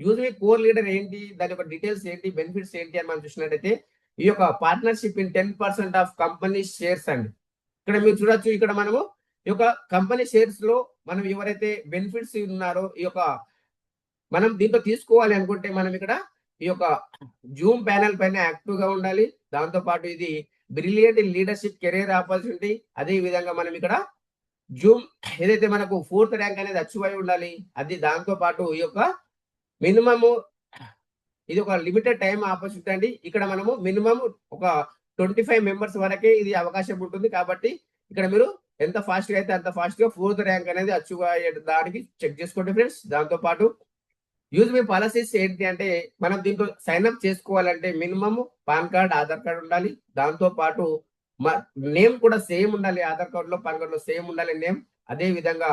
యూజ్ మీ కోర్ లీడర్ ఏంటి, దాని యొక్క డీటెయిల్స్ ఏంటి, బెనిఫిట్స్ ఏంటి అని మనం చూసినట్టయితే ఈ యొక్క partnership in 10% of company shares అండి. ఇక్కడ మీరు చూడొచ్చు, ఇక్కడ మనము ఈ యొక్క కంపెనీ షేర్స్ లో మనం ఎవరైతే బెనిఫిట్స్ ఉన్నారో ఈ యొక్క మనం దీంట్లో తీసుకోవాలి అనుకుంటే మనం ఇక్కడ ఈ యొక్క జూమ్ ప్యానెల్ పైన యాక్టివ్ గా ఉండాలి. దాంతో పాటు ఇది బ్రిలియంట్ లీడర్షిప్ కెరీర్ ఆపర్చునిటీ. అదే విధంగా మనం ఇక్కడ జూమ్ ఏదైతే మనకు 4th ర్యాంక్ అనేది అచీవ్ అయి ఉండాలి. అది దాంతో పాటు ఈ యొక్క మినిమము ఇది ఒక లిమిటెడ్ టైం ఆపర్చునిటీ అండి. ఇక్కడ మనము మినిమం ఒక 25 మెంబర్స్ వరకే ఇది అవకాశం ఉంటుంది. కాబట్టి ఇక్కడ మీరు ఎంత ఫాస్ట్ గా అయితే అంత ఫాస్ట్ గా 4th ర్యాంక్ అనేది అచీవ్ అయ్యే దానికి చెక్ చేసుకోండి ఫ్రెండ్స్. దాంతో పాటు యూజ్ మీ పాలసీస్ ఏంటి అంటే మనం దీంట్లో సైన్ అప్ చేసుకోవాలంటే minimum pan card, Aadhaar card ఉండాలి. దాంతో పాటు నేమ్ కూడా సేమ్ ఉండాలి, ఆధార్ కార్డ్ లో పాన్ కార్డ్ లో సేమ్ ఉండాలి నేమ్. అదే విధంగా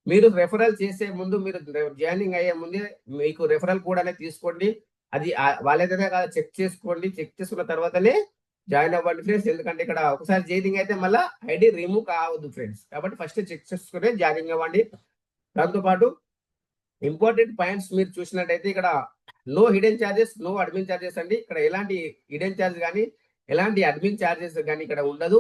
మీరు రెఫరల్ చేసే ముందు, మీరు జాయినింగ్ అయ్యే ముందే మీకు రెఫరల్ కూడా అనేది తీసుకోండి. అది వాళ్ళేదైనా కాదు చెక్ చేసుకోండి. చెక్ చేసుకున్న తర్వాతనే జాయిన్ అవ్వండి ఫ్రెండ్స్. ఎందుకంటే ఇక్కడ ఒకసారి జాయినింగ్ అయితే మళ్ళీ ఐడి రిమూవ్ కావద్దు ఫ్రెండ్స్. కాబట్టి ఫస్ట్ చెక్ చేసుకునే జాయినింగ్ అవ్వండి. దాంతో పాటు ఇంపార్టెంట్ పాయింట్స్ మీరు చూసినట్టయితే ఇక్కడ no hidden charges, no admin charges అండి. ఇక్కడ ఎలాంటి హిడెన్ చార్జ్ కానీ ఎలాంటి అడ్మిన్ చార్జెస్ కానీ ఇక్కడ ఉండదు.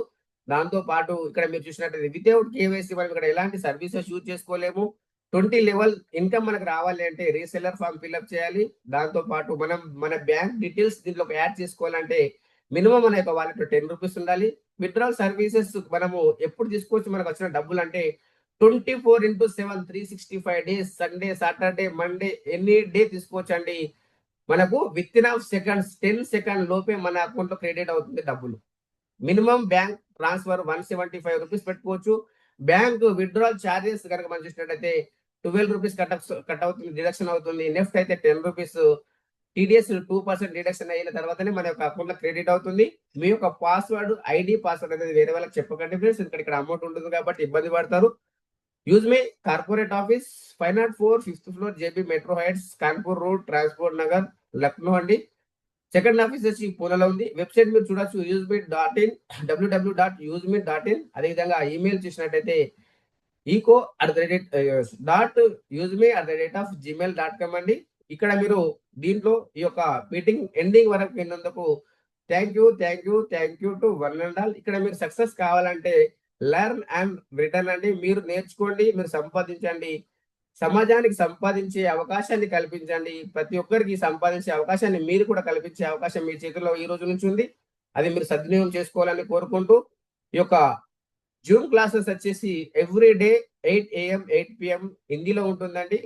దాంతో పాటు ఇక్కడ మీరు చూసినట్టయితే వితౌట్ కేవైసీ మనం ఇక్కడ ఎలాంటి సర్వీసెస్ యూజ్ చేసుకోలేము. 20 లెవెల్ ఇన్కమ్ మనకు రావాలి అంటే రీసెల్లర్ ఫామ్ ఫిల్అప్ చేయాలి. దాంతో పాటు మనం మన బ్యాంక్ డీటెయిల్స్ దీంట్లో యాడ్ చేసుకోవాలంటే మినిమం మన యొక్క వాలెట్ 10 రూపీస్ ఉండాలి. విత్డ్రాల్ సర్వీసెస్ మనము ఎప్పుడు తీసుకోవచ్చు, మనకు వచ్చిన డబ్బులు అంటే 24/7 365 days, Sunday, Saturday, Monday, any day తీసుకోవచ్చండి. మనకు with in of seconds 10 second లోపే మన అకౌంట్ లో క్రెడిట్ అవుతుంది డబ్బులు. మినిమం బ్యాంక్ ట్రాన్స్ఫర్ 175 రూపీస్ పెట్టుకోవచ్చు. బ్యాంక్ విత్డ్రాల్ చార్జెస్ కనుక మనం చూసినట్టయితే 12 రూపీస్ కట్ అవుతుంది, డిడక్షన్ అవుతుంది. నెఫ్ట్ అయితే 10 రూపీస్. టీడీఎస్ 2% డిడక్షన్ అయిన తర్వాతనే మన యొక్క అకౌంట్ లో క్రెడిట్ అవుతుంది. మీ యొక్క పాస్వర్డ్, ఐడి పాస్వర్డ్ అనేది వేరే వాళ్ళకి చెప్పకండి ఫ్రెండ్స్, ఇక్కడ అమౌంట్ ఉంటుంది కాబట్టి ఇబ్బంది పడతారు. యూజ్ మీ corporate office 504 5th floor, JB metro heights, Kanpur road, transport Nagar, Lucknow అండి. సెకండ్ ఆఫీస్ వచ్చి పూణేలో ఉంది. వెబ్సైట్ మీరు చూడొచ్చు, usemeet.in, www.usemeet.in. అదేవిధంగా ఈమెయిల్ చూసినట్టయితే eco@useme@gmail.com అండి. ఇక్కడ మీరు దీంట్లో ఈ యొక్క మీటింగ్ ఎండింగ్ వరకు విన్నందుకు thank you to one and all. ఇక్కడ మీరు సక్సెస్ కావాలంటే లెర్న్ అండ్ రిటర్న్ అండి. మీరు నేర్చుకోండి, మీరు సంపాదించండి, సమాజానికి సంపాదించే అవకాశాన్ని కల్పించండి. ప్రతి ఒక్కరికి సంపాదించే అవకాశాన్ని మీరు కూడా కల్పించే అవకాశం మీ చేతుల్లో ఈ రోజు నుంచి ఉంది. అది మీరు సద్వినియోగం చేసుకోవాలని కోరుకుంటూ ఈ యొక్క జూమ్ క్లాసెస్ వచ్చేసి ఎవ్రీ డే 8 AM 8 PM హిందీలో ఉంటుందండి,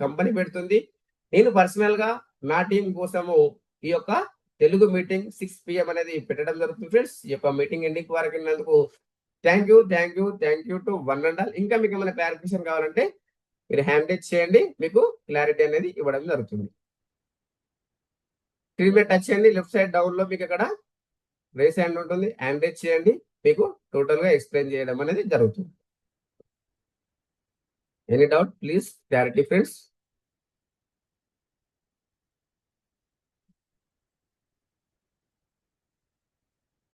కంపెనీ పెడుతుంది. నేను పర్సనల్ గా నా టీం కోసము ఈ యొక్క తెలుగు మీటింగ్ 6 PM అనేది పెట్టడం జరుగుతుంది ఫ్రెండ్స్. ఈ యొక్క మీటింగ్ ఎండింగ్ వరకు విన్నందుకు thank you to one and all. ఇంకా మీకు ఏమైనా క్లారిఫికేషన్ కావాలంటే మీరు హ్యాండ్ రైజ్ చేయండి, మీకు క్లారిటీ అనేది ఇవ్వడం జరుగుతుంది. స్క్రీన్ మీద టచ్ చేయండి, లెఫ్ట్ సైడ్ డౌన్ లో మీకు ఇక్కడ రేస్ హ్యాండ్ ఉంటుంది, హ్యాండ్ రైజ్ చేయండి, మీకు టోటల్ గా ఎక్స్ప్లెయిన్ చేయడం అనేది జరుగుతుంది. Any doubt please clarity friends.